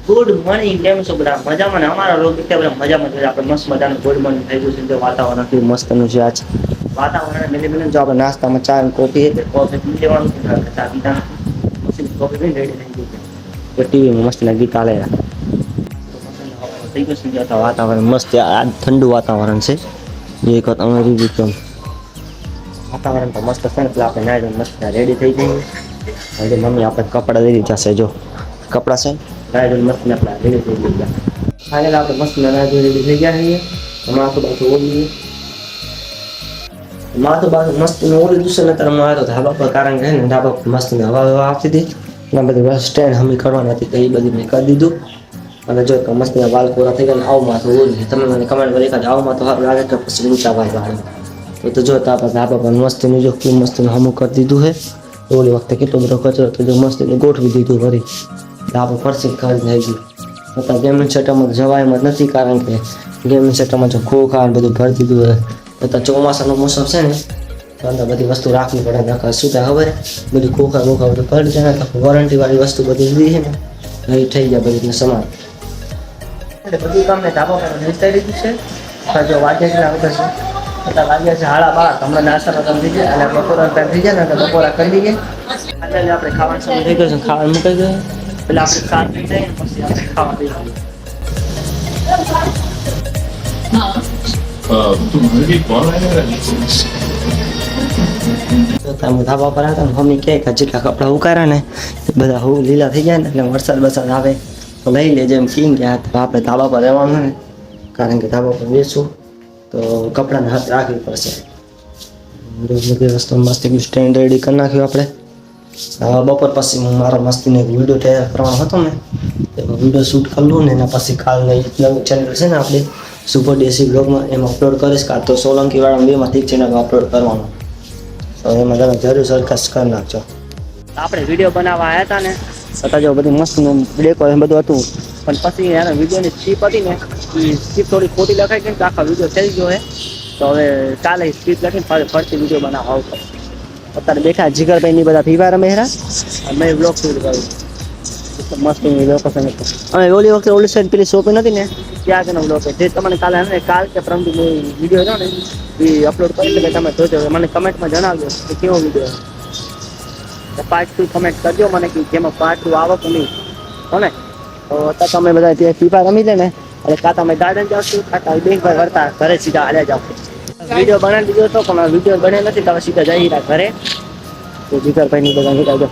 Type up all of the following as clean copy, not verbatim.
Good morning, કેમ છો બધા? મજામાં ને? અમારા લોકો બધા મજામાં છે. આપણે મસ્ત મજાનું ગુડ મોર્નિંગ થઈ ગયું છે. વાતાવરણ કેવું મસ્તનું છે આજ. વાતાવરણ મેં જો આપણે નાસ્તામાં ચા અને કોફી પી લેવાનું ચા પીતા નથી. કોફી પીને રેડી થઈ ગયું છે. ટીવીમાં મસ્ત ગીત આલે થઈ ગયું છે. વાતાવરણ મસ્ત, આજ ઠંડુ વાતાવરણ છે. એક વખત અમારી રીતે વાતાવરણ તો મસ્ત છે ને, એટલે આપણે નાઈ મસ્ત રેડી થઈ જઈએ. અને મમ્મી આપણે કપડાં લઈ લીધા છે. જો કપડાં છે નાઈ મસ્ત આપણે રેડી થઈ ગયા. ફાઇનલ આપણે મસ્ત નાઈ રેડી થઈ ગયા છીએ. માથું બાથું ઓળી માથું બાથું મસ્ત ઓળી દુસરે ને તારે આવ્યો ધાબા પર, કારણ કે ને ધાબા પર મસ્ત હવા આવતી હતી. અને બધી સ્ટેન્ડ હમી કરવાની હતી તો એ બધી મેં કરી દીધું. અને જો મસ્ત વાલ પૂરા થઈ ગયા. આવું માથું ઓળી તમે મને કમેન્ટમાં દેખાડો આવું માથું સારું લાગે કે પછી ઊંચા વાલ વાળે તો જો ધાબા પર મસ્તીનું જો કેવું મસ્તીનું હમું કરી દીધું છે. ઓલી વખતે કેટલો બધો કચરો તો જો મસ્તીને ગોઠવી દીધું ફરી ધાબા ફરસી કરી થઈ ગયું. અત્યારે ગેમિંગ સેટમાં જવાયમાં નથી, કારણ કે ગેમિંગ સેટમાં જો ખોખા બધું ભરી દીધું હોય. અત્યારે ચોમાસાનો મોસમ છે ને તો અંદર બધી વસ્તુ રાખવી પડે. નકર શું થાય ખબર બધી ખોખા બધું ભરી જાય ને વોરંટીવાળી વસ્તુ બધી લીધી છે ને એ થઈ જાય બધી સમાન. એટલે બધું તમને ધાબા પર નિસ્તાઈ દીધું છે. જો વાગ્યા કેટલા બધા છે? અત્યારે વાગ્યા છે 12:30. હમણાં નાસ્તાનો ટાઈમ થઈ જાય અને બપોરનો ટાઈમ થઈ જાય ને તો બપોરા કરી લઈએ. અત્યારે આપણે ખાવાનું શરૂ થઈ ગયું છે. ખાવાનું મુકાઈ ગયું એટલે આપણે સાત થઈ જાય પછી આપણે ખાવા દઈ દઈએ. તમે ધાબા પર હતા ને મમ્મી કહે કે જેટલા કપડાં ઉકાળ્યા ને એ બધા હું લીલા થઈ જાય ને એટલે વરસાદ આવે તો લઈ લેજે એમ કીને કે આપણે ધાબા પર રહેવાનું ને, કારણ કે ધાબા પર બેસું તો કપડાને હાથ રાખવી પડશે. બધી વસ્તુ મસ્ત સ્ટેન્ડ રેડી કરી નાખ્યું આપણે. બપોર પછી હું મારા મસ્તીને એક વિડીયો તૈયાર કરવાનો હતો ને વિડીયો શૂટ કરી લઉં ને એના પછી કાલની નવી ચેનલ છે ને આપણી સુપર દેશી બ્લોગમાં એમાં અપલોડ કરીશ. કાં તો સોલંકીવાળા બેમાંથી એક ચેનલમાં અપલોડ કરવાનો તો એમાં તમે જરૂર સરખાસ કરી નાખજો. આપણે વિડીયો બનાવવા આવ્યા હતા ને છતાં જો બધી મસ્તનું ડેકોરેશન બધું હતું, પણ પછી યાર વિડીયોની સ્ક્રિપ્ટ હતી ને એ સ્ક્રિપ્ટ થોડી ખોટી લખાઈ ગઈ ને આખા વિડીયો થઈ ગયો છે. તો હવે કાલે સ્ક્રિપ્ટ લખીને ફરતી વિડીયો બનાવવા આવતો. અત્યારે બેઠા જીગરભાઈની બધા પીવા રમે હેરા અને મેં બ્લોગ શૂટ કર્યું મસ્ત લોકેશન. અમે ઓલી વખતે ઓલી સાઈડ પેલી શોપી નથી ને ત્યાં આગળનો બ્લોગ જે તમને કાલ કે પરમથી વિડીયો હતો ને એ અપલોડ કરી એટલે તમે જોજો. મને કમેન્ટમાં જણાવજો કે કેવો વિડીયો પાર્ટ 2 કમેન્ટ કરજો મને કે જેમાં પાર્ટ 2 આવો કે નહીં. હને તો અત્યારે તમે બધા ત્યાં પીપા રમી લે ને એટલે કાં તમે ગાર્ડન જાઓ છો કાં બેંકભાઈ વળતા ઘરે સીધા હાલ્યા જાઓ. વિડીયો બનાવી દીધો હતો પણ વિડીયો બને નથી તો સીધા જઈ રહ્યા ઘરે. તો જીગરભાઈની બધા નીકળજો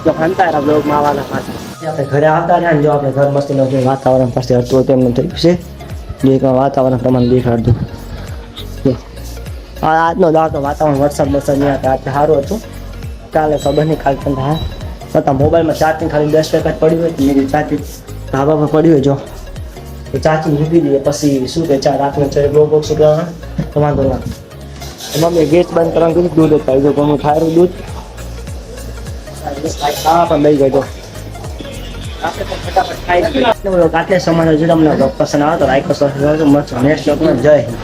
જો હંતારા બ્લોગમાં આવવાના પાછા. આપણે ઘરે આવતા રહ્યા ને જો આપણે ઘર મસ્તીનું જે વાતાવરણ પાસે હતું તેમનું થયું છે જે વાતાવરણ પ્રમાણે દેખાડતું. આજનો દાવ વાતાવરણ વરસાદ નહીં હતા આજે સારું હતું. કાલે ખબર નહીં કાલે પણ હા છતાં મોબાઈલમાં ચાર્જિંગ ખાલી 10% પડ્યું હોય તો મેરી ચાર્જિંગ ધાબા પર પડ્યું હોય જો તો ચાર્જિંગ મૂકી દઈએ પછી શું કે રાતનો બ્લોગ શું કરવાના તો વાંધો ના. મમ્મી ગેસ બંધ કરવાનું કીધું દૂધ જ પાઈ દો પણ હું ખાયરું દૂધ હા પણ લઈ ગયો. આપણે પણ ફટાફટ ખાઈ આટલે સમાજ જો તમને પસંદ આવે તો લાઈક કરો, નેક્સ્ટ બ્લોગમાં જય હિન્દ.